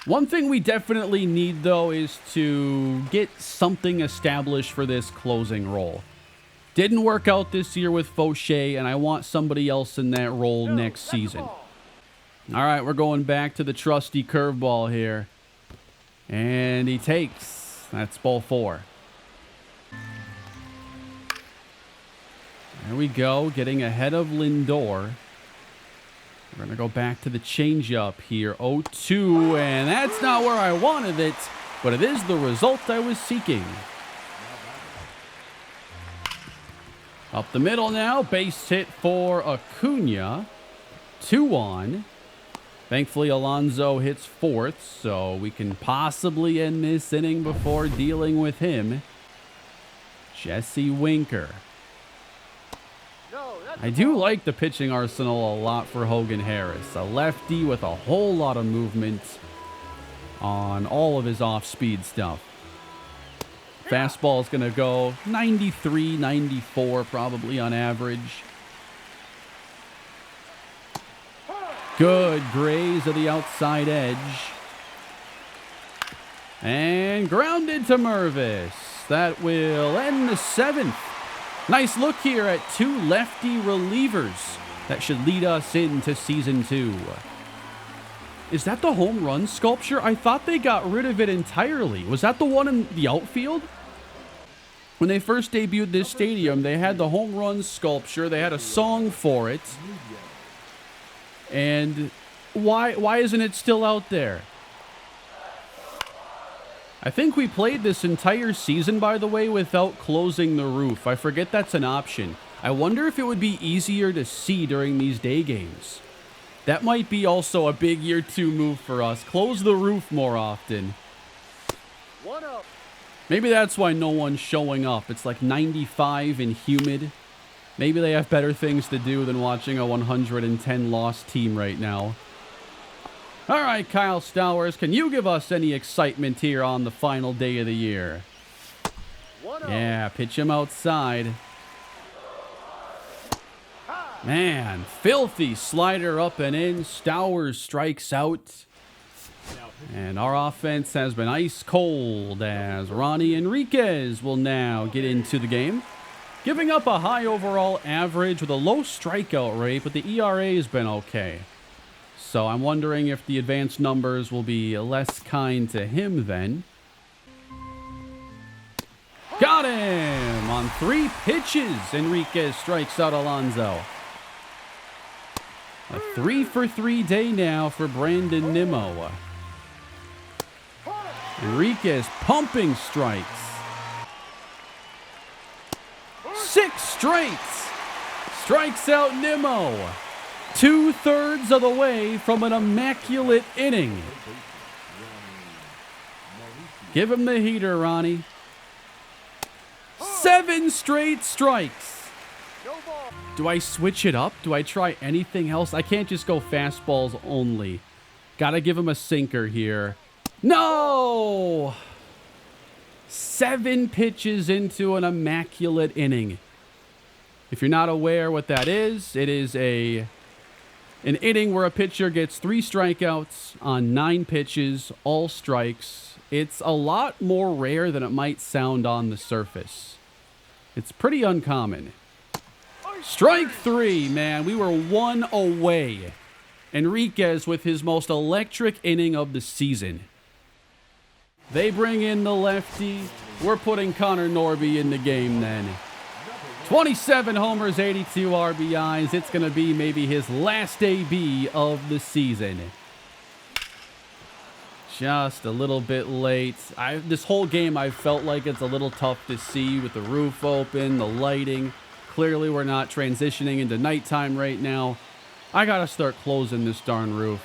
One thing we definitely need, though, is to get something established for this closing role. Didn't work out this year with Fauché, and I want somebody else in that role next season. All right, we're going back to the trusty curveball here. And he takes. That's ball 4. There we go, getting ahead of Lindor. We're going to go back to the changeup here. 0-2, and that's not where I wanted it, but it is the result I was seeking. Up the middle now, base hit for Acuna. 2-on. Thankfully, Alonso hits 4th, so we can possibly end this inning before dealing with him. Jesse Winker. I do like the pitching arsenal a lot for Hogan Harris. A lefty with a whole lot of movement on all of his off-speed stuff. Fastball is going to go 93, 94 probably on average. Good graze of the outside edge. And grounded to Mervis. That will end the 7th. Nice look here at 2 lefty relievers. That should lead us into Season 2. Is that the home run sculpture? I thought they got rid of it entirely. Was that the one in the outfield? When they first debuted this stadium, they had the home run sculpture. They had a song for it. And why isn't it still out there? I think we played this entire season, by the way, without closing the roof. I forget that's an option. I wonder if it would be easier to see during these day games. That might be also a big year 2 move for us. Close the roof more often. Maybe that's why no one's showing up. It's like 95 and humid. Maybe they have better things to do than watching a 110-loss team right now. All right, Kyle Stowers, can you give us any excitement here on the final day of the year? Yeah, pitch him outside. Man, filthy slider up and in. Stowers strikes out. And our offense has been ice cold as Ronnie Enriquez will now get into the game. Giving up a high overall average with a low strikeout rate, but the ERA has been okay. So I'm wondering if the advanced numbers will be less kind to him then. Got him on 3 pitches. Enriquez strikes out Alonso. A 3-for-3 day now for Brandon Nimmo. Enriquez pumping strikes. 6 straights. Strikes out Nimmo. 2/3 of the way from an immaculate inning. Give him the heater, Ronnie. 7 straight strikes. Do I switch it up? Do I try anything else? I can't just go fastballs only. Gotta give him a sinker here. No! 7 pitches into an immaculate inning. If you're not aware what that is, it is an inning where a pitcher gets 3 strikeouts on 9 pitches, all strikes. It's a lot more rare than it might sound on the surface. It's pretty uncommon. Strike 3, man. We were 1 away. Enriquez with his most electric inning of the season. They bring in the lefty. We're putting Connor Norby in the game then. 27 homers, 82 RBIs. It's going to be maybe his last AB of the season. Just a little bit late. This whole game, I felt like it's a little tough to see with the roof open, the lighting. Clearly, we're not transitioning into nighttime right now. I got to start closing this darn roof.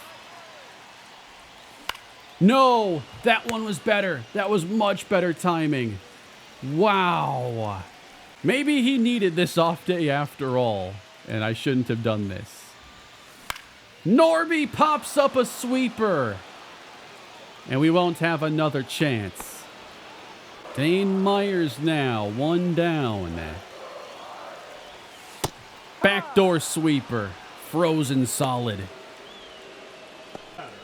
No, that one was better. That was much better timing. Wow. Maybe he needed this off day after all, and I shouldn't have done this. Norby pops up a sweeper, and we won't have another chance. Dane Myers now, one down. Backdoor sweeper, frozen solid.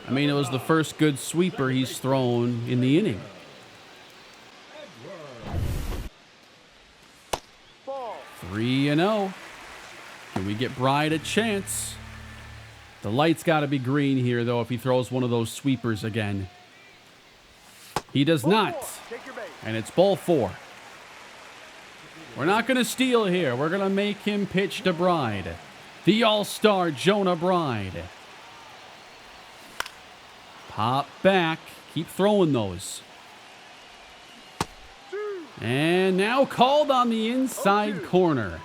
I mean, it was the first good sweeper he's thrown in the inning. 3-0. Can we get Bride a chance? The light's got to be green here, though, if he throws one of those sweepers again. He does not. And it's ball 4. We're not going to steal here. We're going to make him pitch to Bride. The all-star Jonah Bride. Pop back. Keep throwing those. And now called on the inside corner.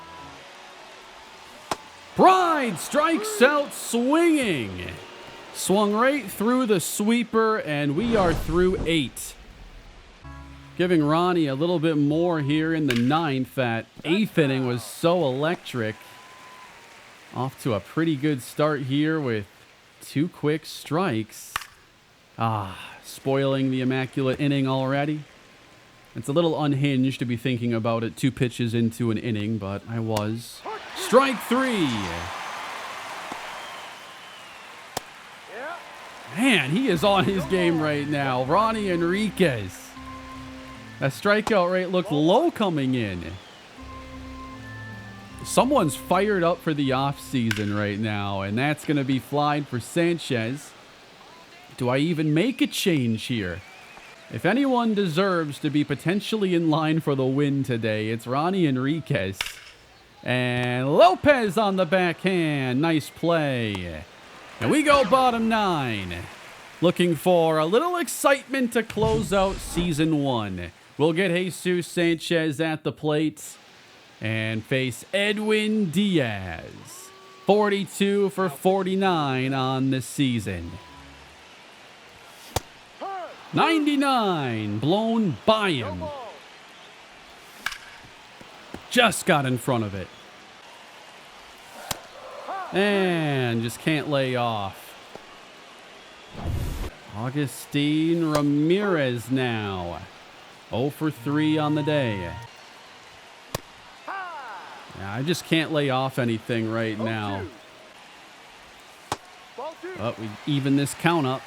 Bride strikes out swinging. Swung right through the sweeper, and we are through 8. Giving Ronnie a little bit more here in the 9th. That 8th inning was so electric. Off to a pretty good start here with 2 quick strikes. Spoiling the immaculate inning already. It's a little unhinged to be thinking about it 2 pitches into an inning, but I was. Strike 3. Man, he is on his game right now. Ronnie Enriquez. That strikeout rate looked low coming in. Someone's fired up for the offseason right now, and that's going to be flying for Sanchez. Do I even make a change here? If anyone deserves to be potentially in line for the win today, it's Ronnie Enriquez. And Lopez on the backhand. Nice play. And we go bottom 9. Looking for a little excitement to close out season 1. We'll get Jesus Sanchez at the plate and face Edwin Diaz. 42 for 49 on the season. 99 blown by him. Just got in front of it. And just can't lay off. Augustine Ramirez now. 0 for 3 on the day. Yeah, I just can't lay off anything right now. But we even this count up.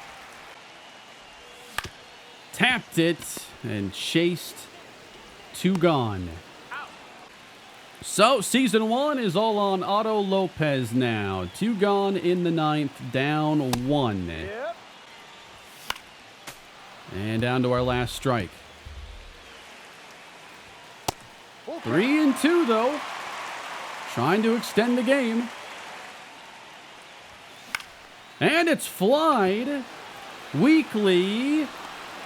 Tapped it and chased. 2 gone. So, season 1 is all on Otto Lopez now. 2 gone in the 9th, down 1. And down to our last strike. 3-2 though. Trying to extend the game. And it's flied. Weekly.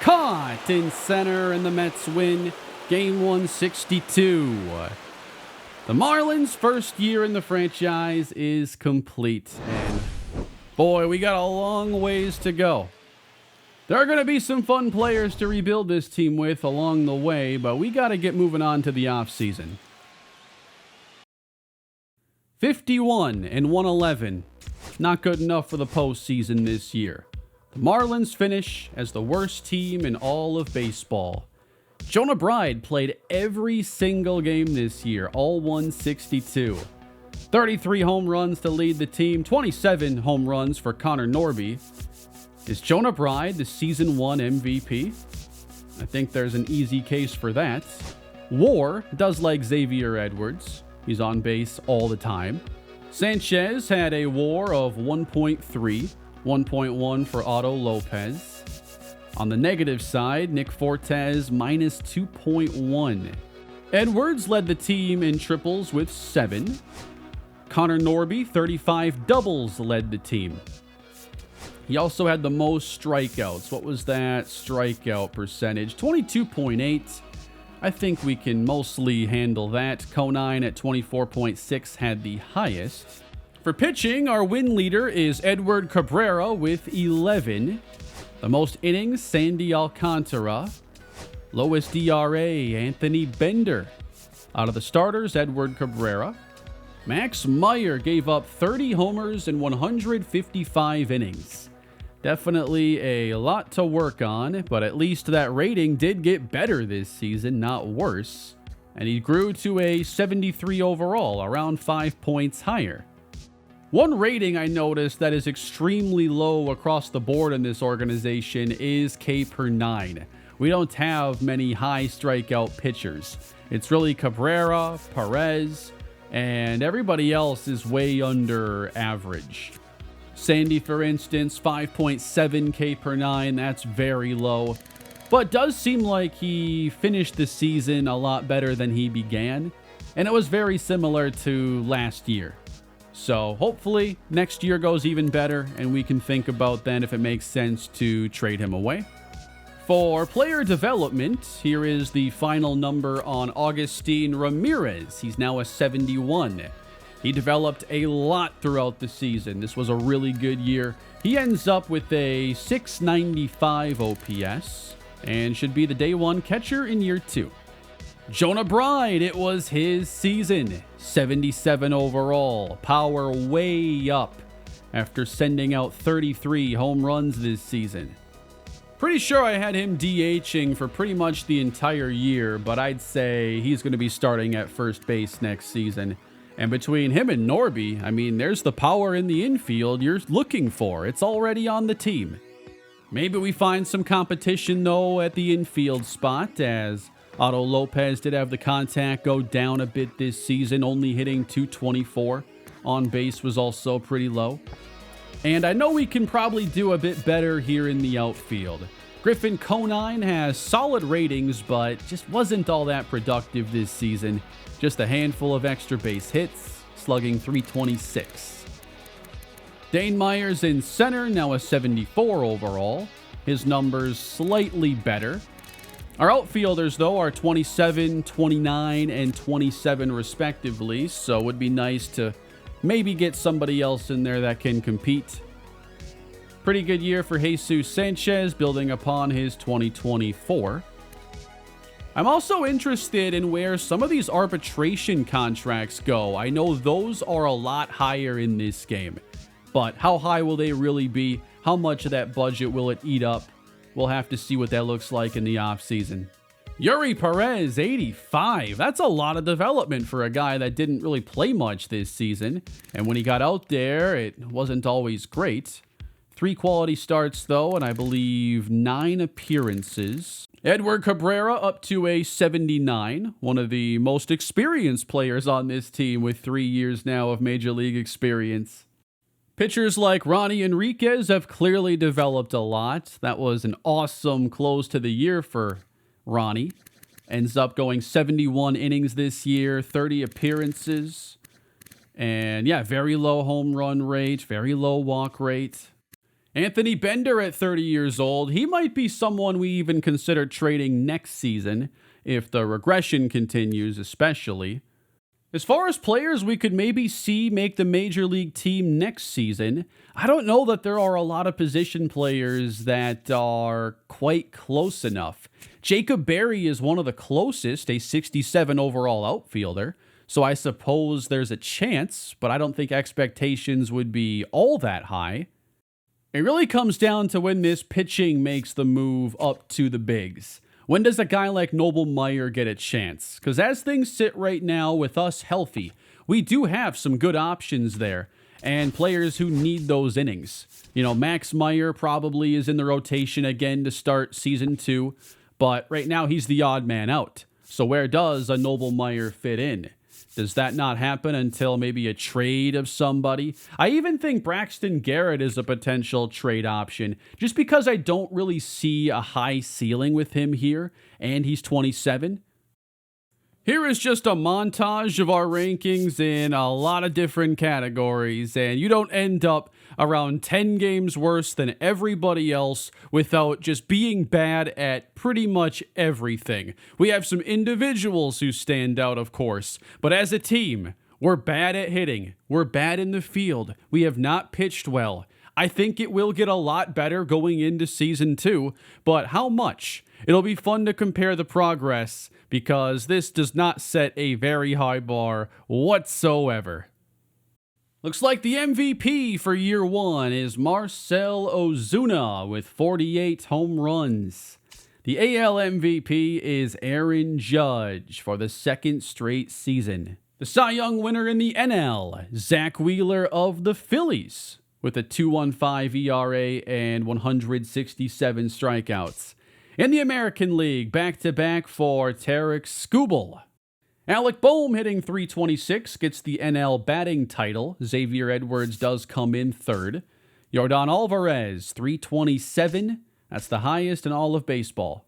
Caught in center, and the Mets win game 162. The Marlins' first year in the franchise is complete. And boy, we got a long ways to go. There are going to be some fun players to rebuild this team with along the way, but we got to get moving on to the offseason. 51 and 111. Not good enough for the postseason this year. The Marlins finish as the worst team in all of baseball. Jonah Bride played every single game this year, all 162. 33 home runs to lead the team, 27 home runs for Connor Norby. Is Jonah Bride the season 1 MVP? I think there's an easy case for that. WAR does like Xavier Edwards. He's on base all the time. Sanchez had a WAR of 1.3, 1.1 for Otto Lopez. On the negative side, Nick Fortes minus 2.1. Edwards led the team in triples with 7. Connor Norby, 35 doubles, led the team. He also had the most strikeouts. What was that strikeout percentage? 22.8. I think we can mostly handle that. Conine at 24.6 had the highest. For pitching, our win leader is Edward Cabrera with 11. The most innings, Sandy Alcantara. Lowest DRA, Anthony Bender. Out of the starters, Edward Cabrera. Max Meyer gave up 30 homers in 155 innings. Definitely a lot to work on, but at least that rating did get better this season, not worse. And he grew to a 73 overall, around 5 points higher. One rating I noticed that is extremely low across the board in this organization is K/9. We don't have many high strikeout pitchers. It's really Cabrera, Perez, and everybody else is way under average. Sandy, for instance, 5.7 K/9. That's very low. But does seem like he finished the season a lot better than he began. And it was very similar to last year. So hopefully next year goes even better, and we can think about then if it makes sense to trade him away. For player development, here is the final number on Agustin Ramirez. He's now a 71. He developed a lot throughout the season. This was a really good year. He ends up with a 695 OPS and should be the day one catcher in year 2. Jonah Bride, it was his season. 77 overall. Power way up after sending out 33 home runs this season. Pretty sure I had him DHing for pretty much the entire year, but I'd say he's going to be starting at first base next season. And between him and Norby, I mean, there's the power in the infield you're looking for. It's already on the team. Maybe we find some competition, though, at the infield spot, as Otto Lopez did have the contact go down a bit this season, only hitting .224. On base was also pretty low. And I know we can probably do a bit better here in the outfield. Griffin Conine has solid ratings, but just wasn't all that productive this season. Just a handful of extra base hits, slugging .326. Dane Myers in center, now a 74 overall. His numbers slightly better. Our outfielders, though, are 27, 29, and 27 respectively, so it would be nice to maybe get somebody else in there that can compete. Pretty good year for Jesus Sanchez, building upon his 2024. I'm also interested in where some of these arbitration contracts go. I know those are a lot higher in this game, but how high will they really be? How much of that budget will it eat up? We'll have to see what that looks like in the offseason. Yuri Perez, 85. That's a lot of development for a guy that didn't really play much this season. And when he got out there, it wasn't always great. 3 quality starts, though, and I believe 9 appearances. Edward Cabrera up to a 79. One of the most experienced players on this team with 3 years now of Major League experience. Pitchers like Ronnie Enriquez have clearly developed a lot. That was an awesome close to the year for Ronnie. Ends up going 71 innings this year, 30 appearances. And yeah, very low home run rate, very low walk rate. Anthony Bender at 30 years old. He might be someone we even consider trading next season, if the regression continues especially. As far as players we could maybe see make the Major League team next season, I don't know that there are a lot of position players that are quite close enough. Jacob Berry is one of the closest, a 67 overall outfielder, so I suppose there's a chance, but I don't think expectations would be all that high. It really comes down to when this pitching makes the move up to the bigs. When does a guy like Noble Meyer get a chance? Because as things sit right now with us healthy, we do have some good options there and players who need those innings. You know, Max Meyer probably is in the rotation again to start season 2, but right now he's the odd man out. So where does a Noble Meyer fit in? Does that not happen until maybe a trade of somebody? I even think Braxton Garrett is a potential trade option, just because I don't really see a high ceiling with him here, and he's 27. Here is just a montage of our rankings in a lot of different categories, and you don't end up around 10 games worse than everybody else without just being bad at pretty much everything. We have some individuals who stand out, of course, but as a team, we're bad at hitting. We're bad in the field. We have not pitched well. I think it will get a lot better going into Season 2, but how much? It'll be fun to compare the progress because this does not set a very high bar whatsoever. Looks like the MVP for year one is Marcell Ozuna with 48 home runs. The AL MVP is Aaron Judge for the second straight season. The Cy Young winner in the NL, Zach Wheeler of the Phillies, with a 2.15 ERA and 167 strikeouts. In the American League, back-to-back for Tarik Skubal. Alec Boehm hitting .326 gets the NL batting title. Xavier Edwards does come in third. Yordan Alvarez, .327. That's the highest in all of baseball.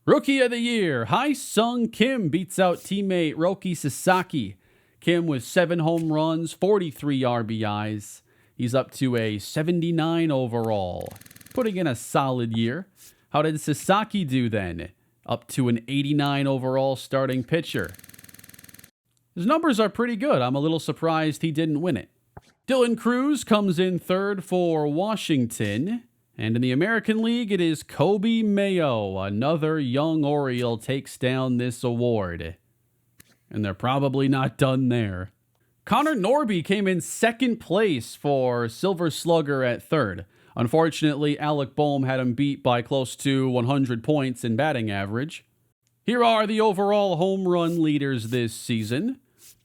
Rookie of the Year, Hae-Sung Kim beats out teammate Roki Sasaki. Kim with 7 home runs, 43 RBIs. He's up to a 79 overall, putting in a solid year. How did Sasaki do then? Up to an 89 overall starting pitcher. His numbers are pretty good. I'm a little surprised he didn't win it. Dylan Cruz comes in third for Washington. And in the American League, it is Kobe Mayo. Another young Oriole takes down this award. And they're probably not done there. Connor Norby came in second place for Silver Slugger at third. Unfortunately, Alec Boehm had him beat by close to 100 points in batting average. Here are the overall home run leaders this season.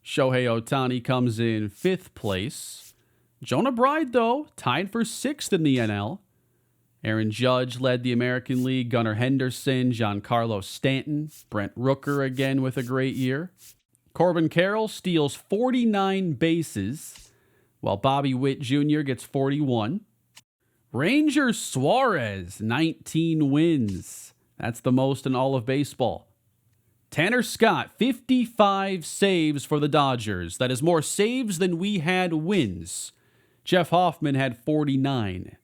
Shohei Ohtani comes in 5th place. Jonah Bride, though, tied for 6th in the NL. Aaron Judge led the American League. Gunnar Henderson, Giancarlo Stanton, Brent Rooker again with a great year. Corbin Carroll steals 49 bases, while Bobby Witt Jr. gets 41. Ranger Suarez, 19 wins. That's the most in all of baseball. Tanner Scott, 55 saves for the Dodgers. That is more saves than we had wins. Jeff Hoffman had 49.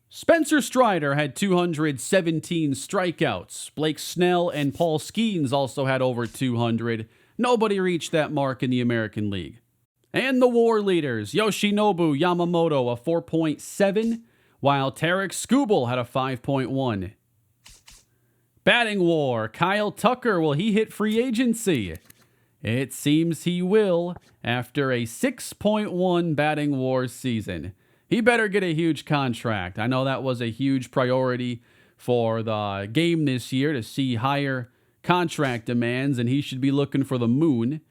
Spencer Strider had 217 strikeouts. Blake Snell and Paul Skeens also had over 200. Nobody reached that mark in the American League. And the WAR leaders, Yoshinobu Yamamoto, a 4.7, while Tarik Skubal had a 5.1. Batting WAR, Kyle Tucker, will he hit free agency? It seems he will after a 6.1 batting WAR season. He better get a huge contract. I know that was a huge priority for the game this year to see higher contract demands, and he should be looking for the moon.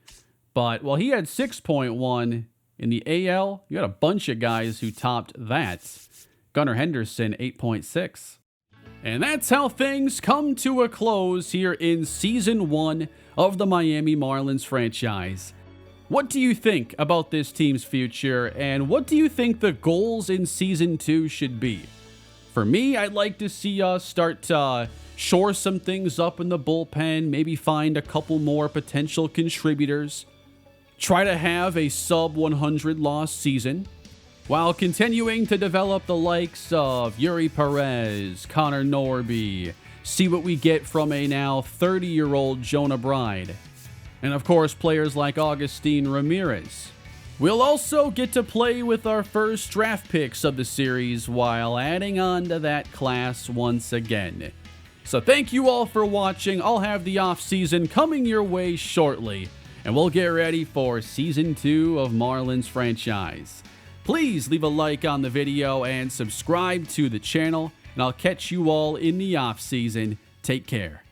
But, well, he had 6.1 in the AL. You got a bunch of guys who topped that. Gunnar Henderson, 8.6. And that's how things come to a close here in Season 1 of the Miami Marlins franchise. What do you think about this team's future, and what do you think the goals in Season 2 should be? For me, I'd like to see us start to shore some things up in the bullpen, maybe find a couple more potential contributors, try to have a sub-100 loss season, while continuing to develop the likes of Yuri Perez, Connor Norby, see what we get from a now 30-year-old Jonah Bride, and of course players like Agustin Ramirez. We'll also get to play with our first draft picks of the series while adding on to that class once again. So thank you all for watching. I'll have the off-season coming your way shortly, and we'll get ready for Season 2 of Marlins franchise. Please leave a like on the video and subscribe to the channel, and I'll catch you all in the off-season. Take care.